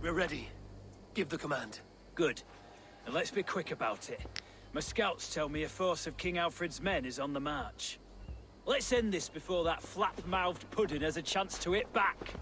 We're ready. Give the command. Good. And let's be quick about it. My scouts tell me a force of King Alfred's men is on the march. Let's end this before that flap-mouthed pudding has a chance to hit back.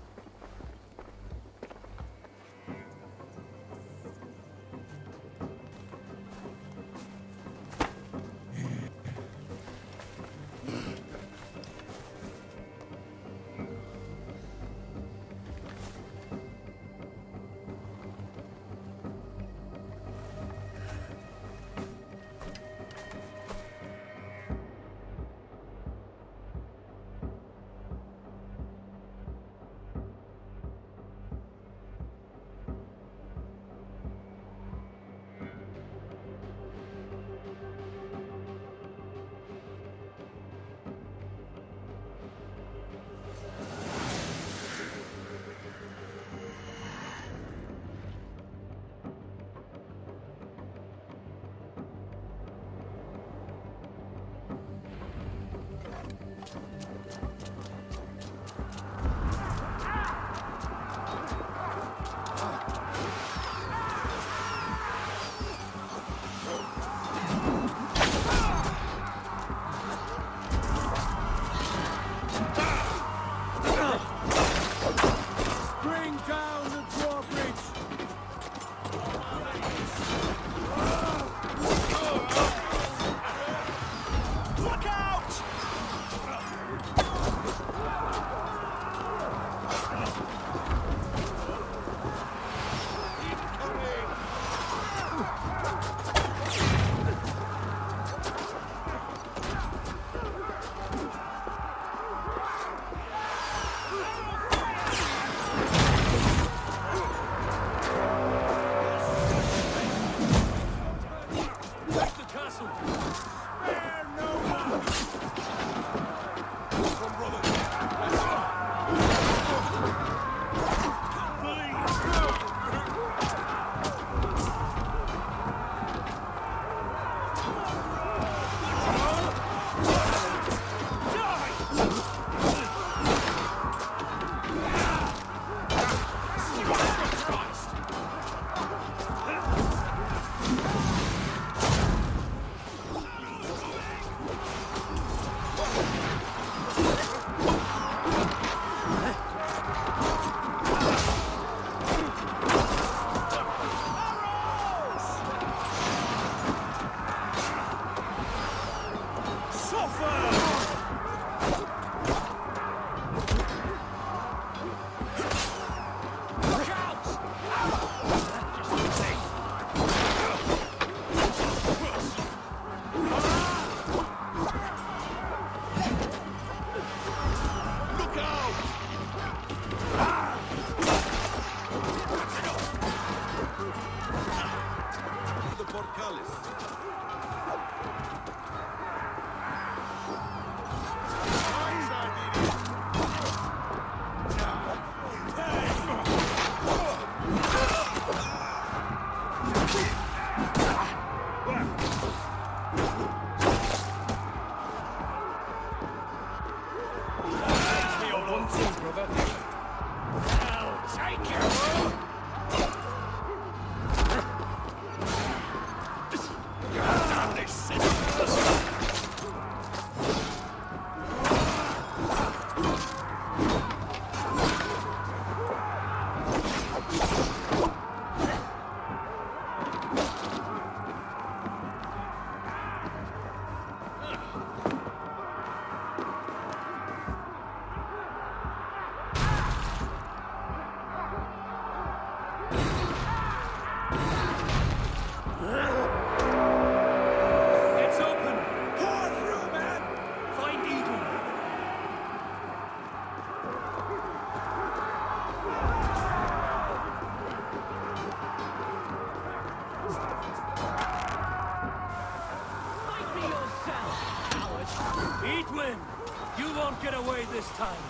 Get away this time.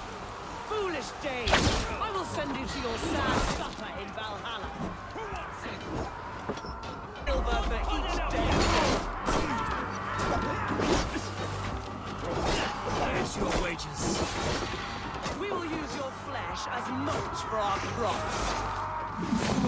Foolish Dane! I will send you to your sad supper in Valhalla. Silver for each day. There's your wages. We will use your flesh as mulch for our crops.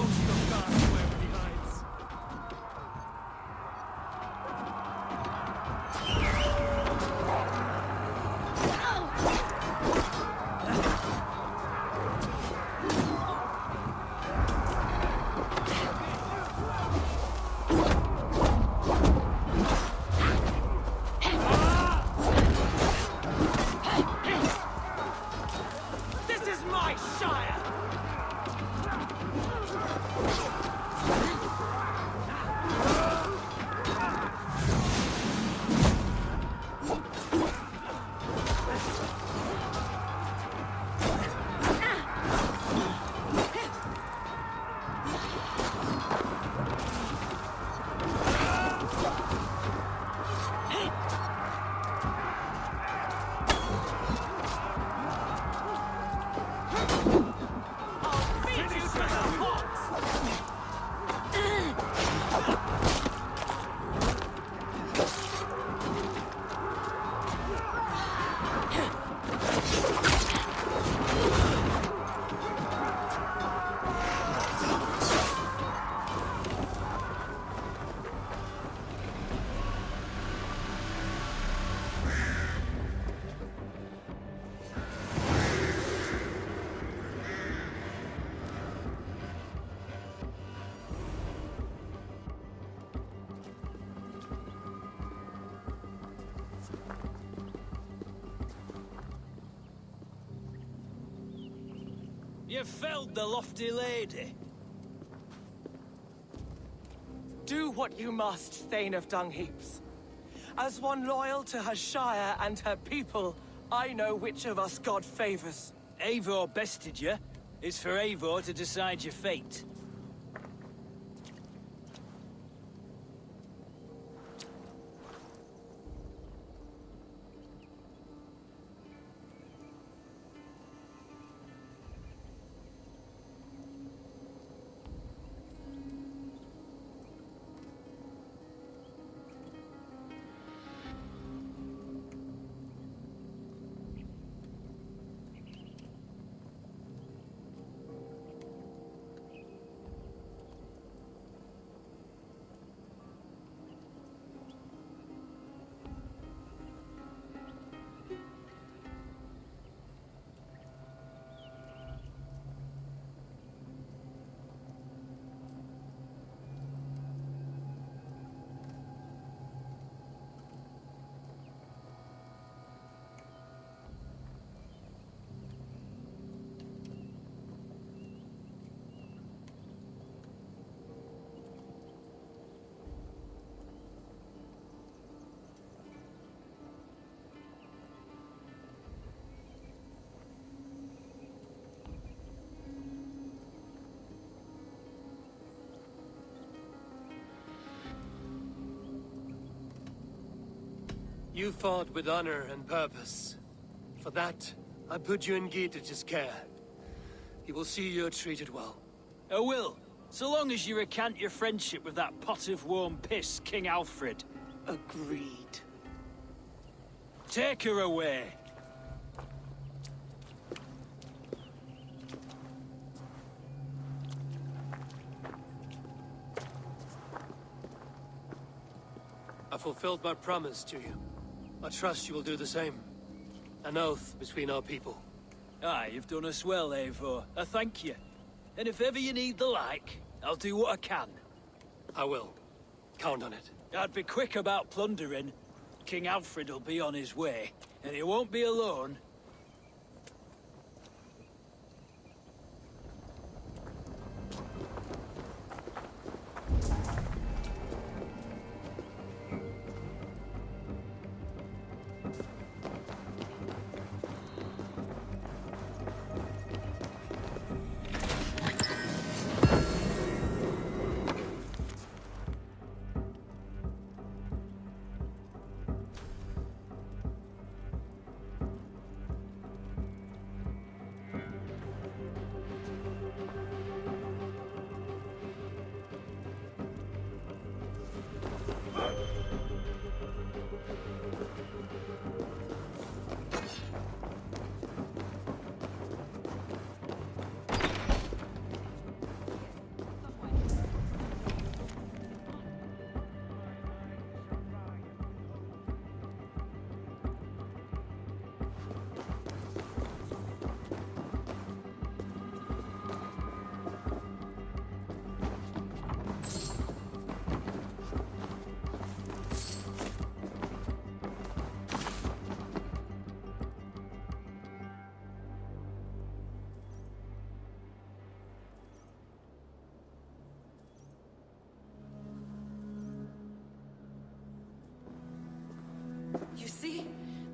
You felled the lofty lady. Do what you must, Thane of Dungheaps. As one loyal to her shire and her people, I know which of us God favors. Eivor bested you. It's for Eivor to decide your fate. You fought with honor and purpose. For that, I put you in Geetach's care. He will see you're treated well. I will, so long as you recant your friendship with that pot of warm piss, King Alfred. Agreed. Take her away. I fulfilled my promise to you. I trust you will do the same. An oath between our people. Aye, you've done us well, Eivor. I thank you. And if ever you need the like, I'll do what I can. I will. Count on it. I'd be quick about plundering. King Alfred will be on his way, and he won't be alone. You see?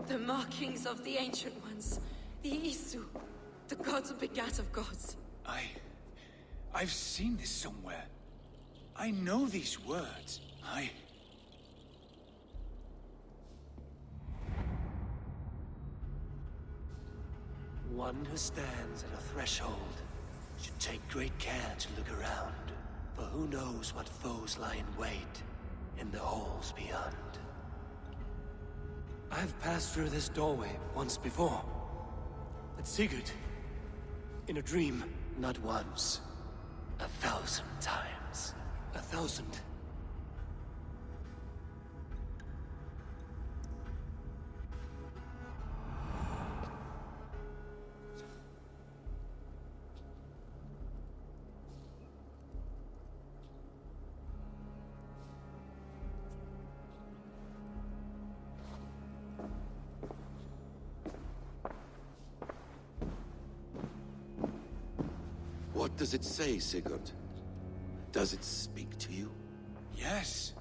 The markings of the Ancient Ones. The Isu. The gods begat of gods. I've seen this somewhere. I know these words. One who stands at a threshold should take great care to look around. For who knows what foes lie in wait in the halls beyond. I've passed through this doorway once before. At Sigurd. In a dream. Not once. 1,000 times. 1,000. What does it say, Sigurd? Does it speak to you? Yes.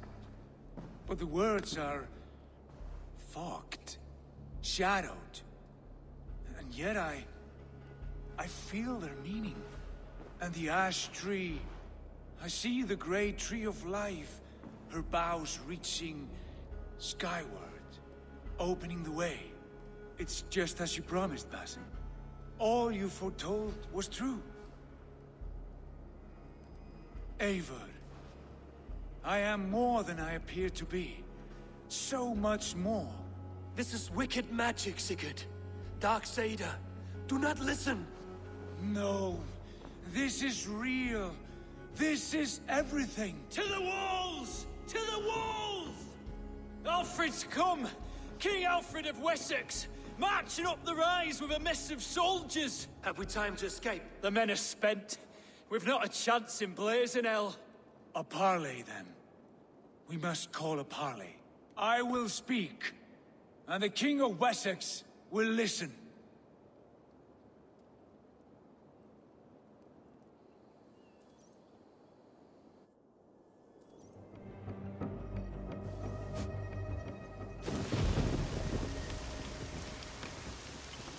But the words are... fogged. Shadowed. And yet I feel their meaning. And the ash tree... I see the great tree of life, her boughs reaching skyward, opening the way. It's just as you promised, Basim. All you foretold was true. Eivor, I am more than I appear to be. So much more. This is wicked magic, Sigurd. Darksader, do not listen. No, this is real. This is everything. To the walls! To the walls! Alfred's come! King Alfred of Wessex! Marching up the rise with a mess of soldiers! Have we time to escape? The men are spent. We've not a chance in blazing hell. A parley, then. We must call a parley. I will speak, and the King of Wessex will listen.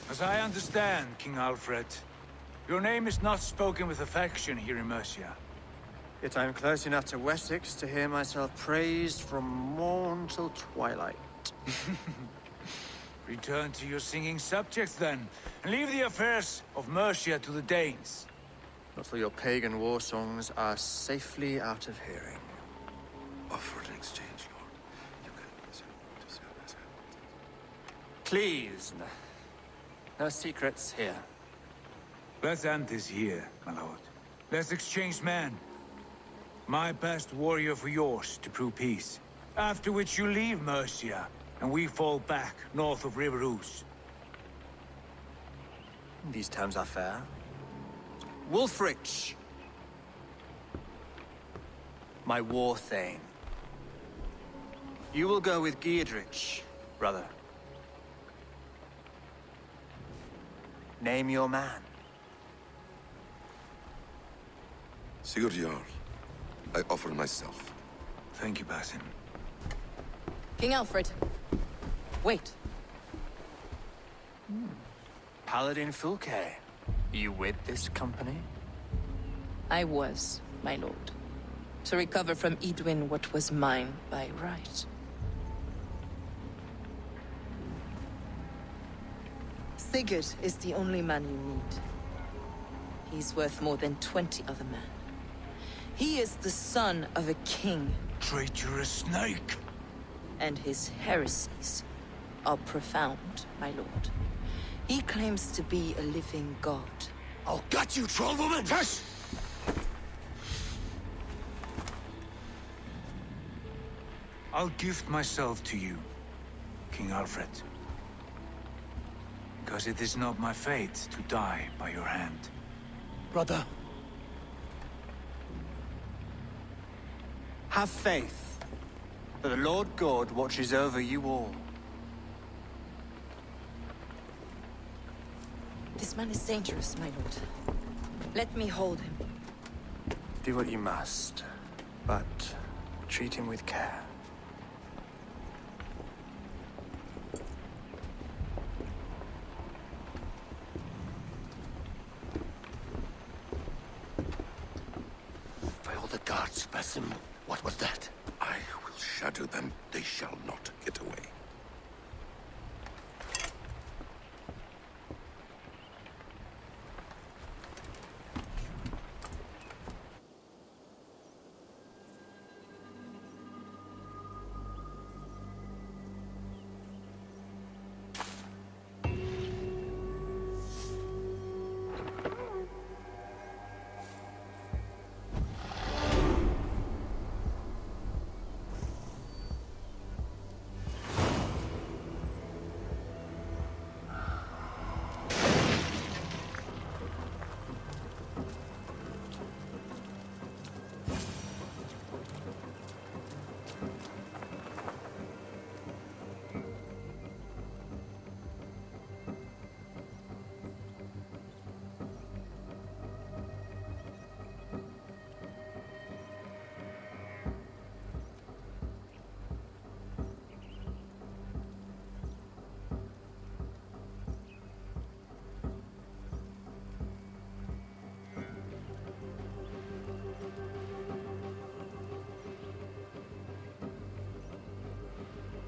As I understand, King Alfred, your name is not spoken with affection here in Mercia. Yet I am close enough to Wessex to hear myself praised from morn till twilight. Return to your singing subjects, then, and leave the affairs of Mercia to the Danes. Not till your pagan war songs are safely out of hearing. Offer an exchange, Lord. You can... Please, no secrets here. Let's end this here, my lord. Let's exchange men. My best warrior for yours to prove peace. After which you leave Mercia, and we fall back north of River Ouse. These terms are fair. Wulfrich! My war thane. You will go with Giedrich, brother. Name your man. Sigurd Jarl, I offer myself. Thank you, Basim. King Alfred. Wait. Paladin Fulke. You with this company? I was, my lord. To recover from Edwin what was mine by right. Sigurd is the only man you need. He's worth more than 20 other men. He is the son of a king, Traitorous snake! and his heresies are profound, my lord. He claims to be a living god. I'll gut you, troll woman! Hush! I'll gift myself to you, King Alfred. Because it is not my fate to die by your hand. Brother, Have faith that the Lord God watches over you all. This man is dangerous, my lord. Let me hold him. Do what you must, but treat him with care. by all the gods, Basim, what was that? I will shadow them. They shall not get away.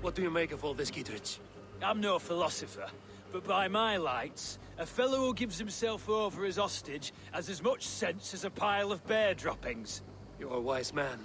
What do you make of all this, Gidrich? I'm no philosopher, but by my lights, a fellow who gives himself over as hostage has as much sense as a pile of bear droppings. You're a wise man.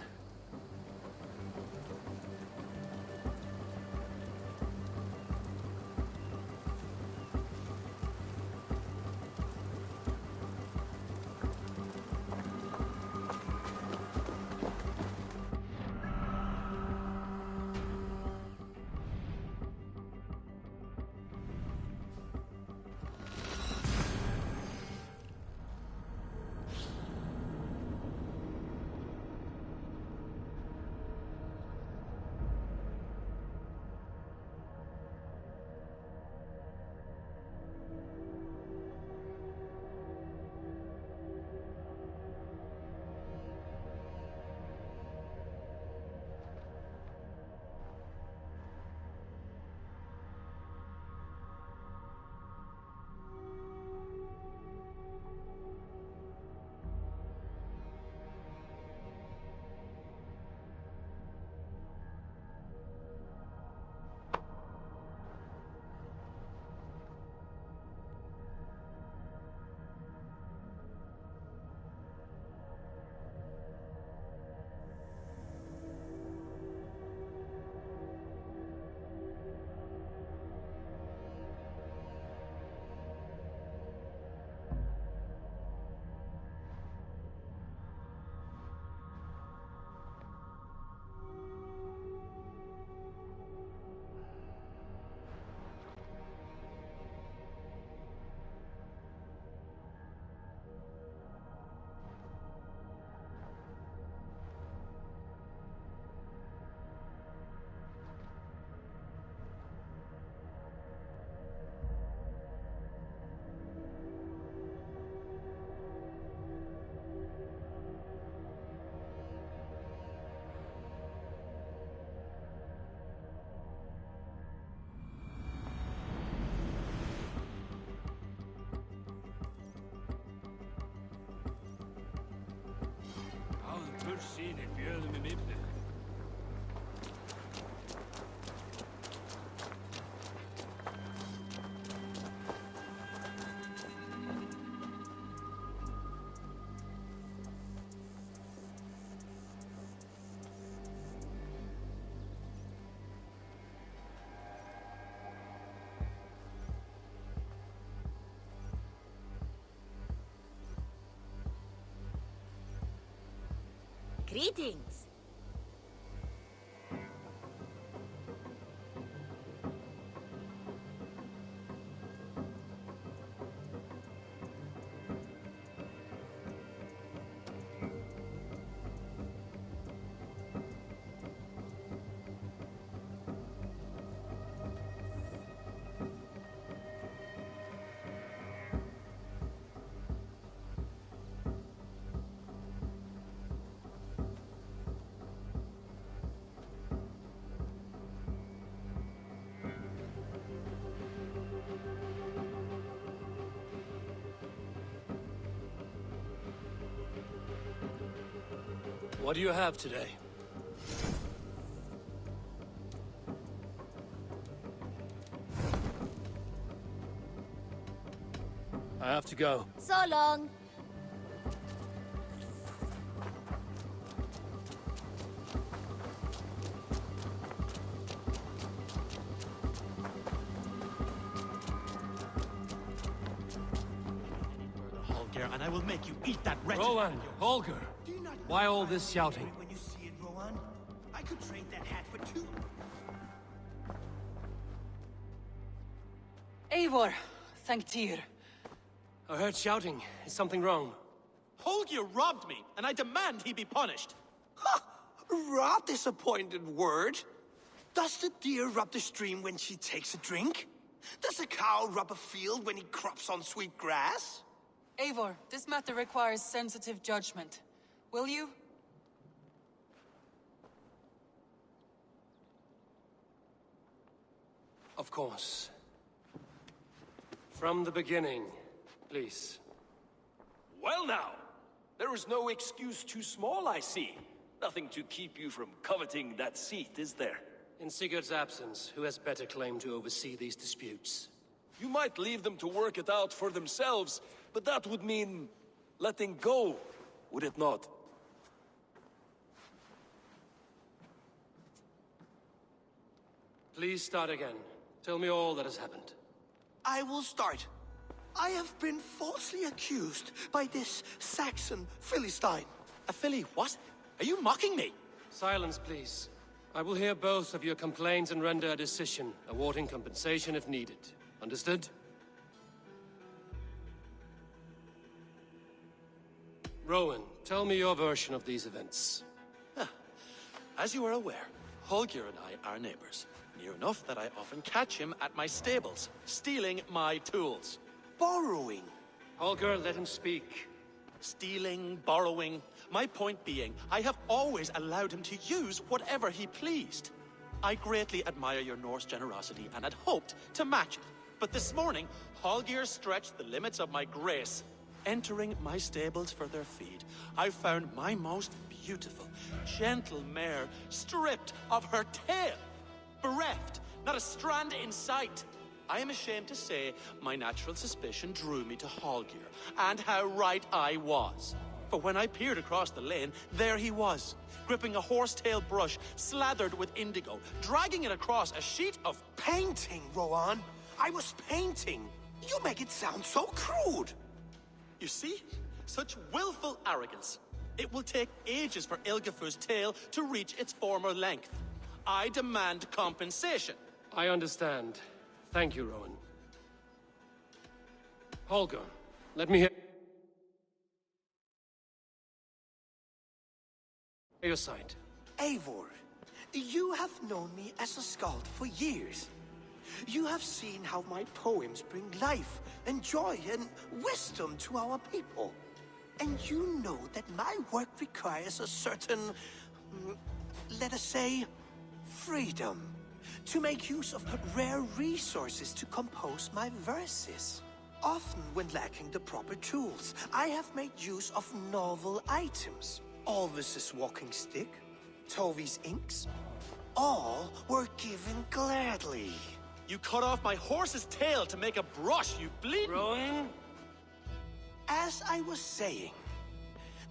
Greetings. What do you have today? I have to go. So long. Holger, and I will make you eat that wretched... Roland! Holger! Why all this shouting? When you see it, Rowan, I could trade that hat for two. Eivor, thank Tyr. I heard shouting. Is something wrong? Holger robbed me, and I demand he be punished. Ha! Right disappointed word. Does the deer rub the stream when she takes a drink? Does a cow rub a field when he crops on sweet grass? Eivor, this matter requires sensitive judgment. Will you? Of course. From the beginning, please. Well now, there is no excuse too small, I see. Nothing to keep you from coveting that seat, is there? In Sigurd's absence, who has better claim to oversee these disputes? You might leave them to work it out for themselves, but that would mean letting go, would it not? Please start again. Tell me all that has happened. I will start. I have been falsely accused by this Saxon Philistine. A Philly what? Are you mocking me? Silence, please. I will hear both of your complaints and render a decision, awarding compensation if needed. Understood? Rowan, tell me your version of these events. As you are aware, Holger and I are neighbors. Near enough that I often catch him at my stables, stealing my tools. Borrowing. Holger, let him speak. Stealing, borrowing. My point being, I have always allowed him to use whatever he pleased. I greatly admire your Norse generosity and had hoped to match it. But this morning, Holger stretched the limits of my grace. Entering my stables for their feed, I found my most beautiful, gentle mare stripped of her tail. Bereft, not a strand in sight. I am ashamed to say my natural suspicion drew me to Holger, and how right I was. For when I peered across the lane, there he was, gripping a horsetail brush slathered with indigo, dragging it across a sheet of painting, Rowan. I was painting. You make it sound so crude. You see? Such willful arrogance. It will take ages for Ilgafur's tail to reach its former length. I demand compensation. I understand. Thank you, Rowan. Holger, let me hear your side. Eivor, you have known me as a skald for years. You have seen how my poems bring life and joy and wisdom to our people. And you know that my work requires a certain, let us say, freedom. To make use of rare resources to compose my verses. Often when lacking the proper tools, I have made use of novel items. Alvis's walking stick, Tovi's inks, all were given gladly. You cut off my horse's tail to make a brush, you bleeding... Rowan? As I was saying,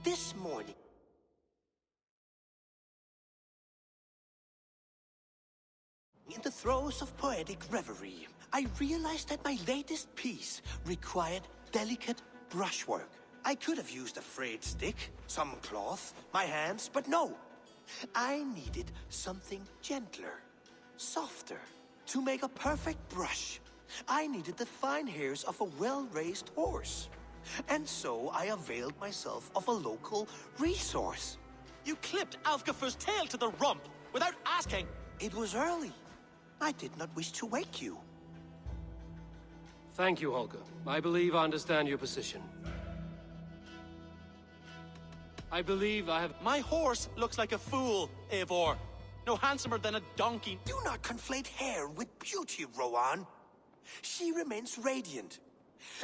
this morning... in the throes of poetic reverie, I realized that my latest piece required delicate brushwork. I could have used a frayed stick, some cloth, my hands, but no. I needed something gentler, softer. To make a perfect brush, I needed the fine hairs of a well-raised horse. And so I availed myself of a local resource. You clipped Alfgafur's tail to the rump without asking. It was early. I did not wish to wake you. Thank you, Holger. I believe I understand your position. I believe I have... My horse looks like a fool, Eivor. No handsomer than a donkey. Do not conflate hair with beauty, Rowan. She remains radiant.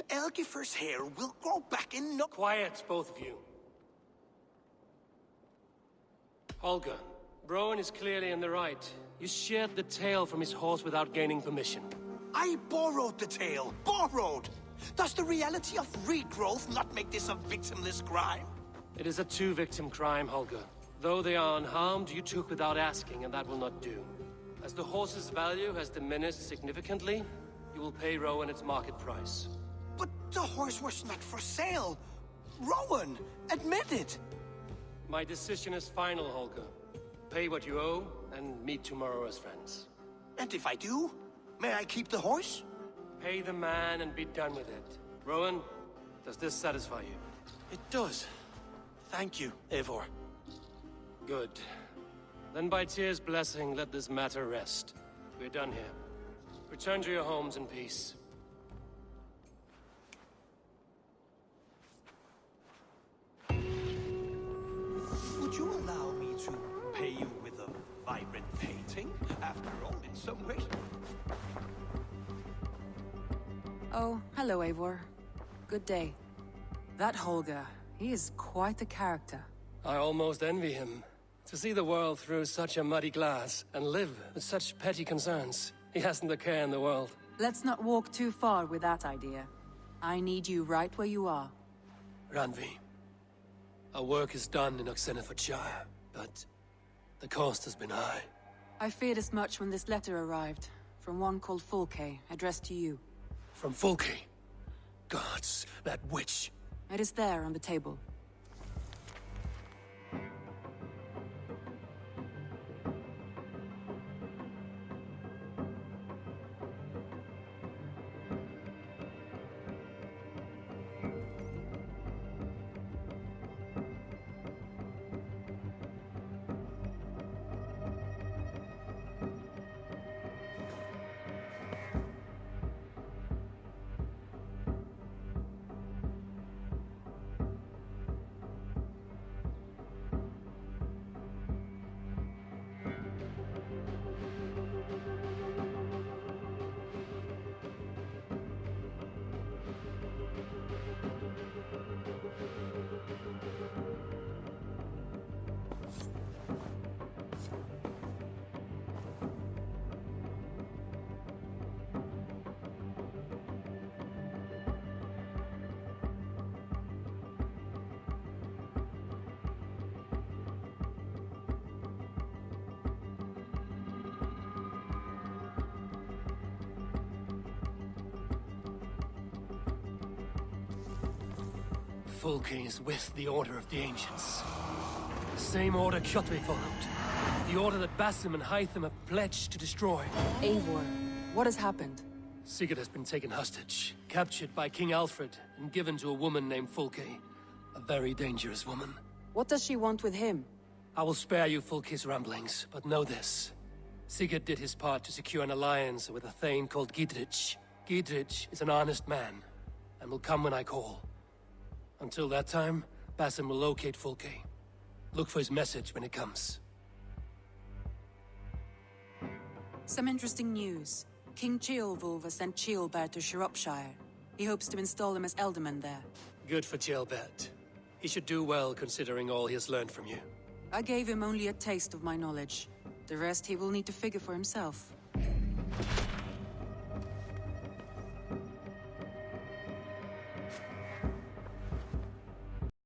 Elgifur's hair will grow back in no... Quiet, both of you. Holger, Rowan is clearly in the right. You sheared the tail from his horse without gaining permission. I borrowed the tail. Borrowed! Does the reality of regrowth not make this a victimless crime? It is a two-victim crime, Holger. Though they are unharmed, you took without asking, and that will not do. As the horse's value has diminished significantly, you will pay Rowan its market price. But the horse was not for sale. Rowan, admit it. My decision is final, Holger. Pay what you owe, and meet tomorrow as friends. And if I do, may I keep the horse? Pay the man and be done with it. Rowan, does this satisfy you? It does. Thank you, Eivor. Good. Then by Tyr's blessing, let this matter rest. We're done here. Return to your homes in peace. Would you allow me to pay you with a vibrant painting? After all, in some ways... Oh, hello, Eivor. Good day. That Holger, he is quite the character. I almost envy him. To see the world through such a muddy glass, and live with such petty concerns. He hasn't a care in the world. Let's not walk too far with that idea. I need you right where you are. Randvi, our work is done in Oxenfordshire, but the cost has been high. I feared as much when this letter arrived, from one called Fulke, addressed to you. From Fulke? Gods, that witch! It is there on the table. Fulke is with the Order of the Ancients. The same order Kjotve followed. The order that Basim and Hytham have pledged to destroy. Eivor, what has happened? Sigurd has been taken hostage, captured by King Alfred, and given to a woman named Fulke. A very dangerous woman. What does she want with him? I will spare you Fulke's ramblings, but know this. Sigurd did his part to secure an alliance with a thane called Gidrich. Gidrich is an honest man, and will come when I call. Until that time, Basim will locate Fulke. Look for his message when it comes. Some interesting news. King Ceolwulf has sent Ceolbert to Shropshire. He hopes to install him as Elderman there. Good for Ceolbert. He should do well considering all he has learned from you. I gave him only a taste of my knowledge. The rest he will need to figure for himself.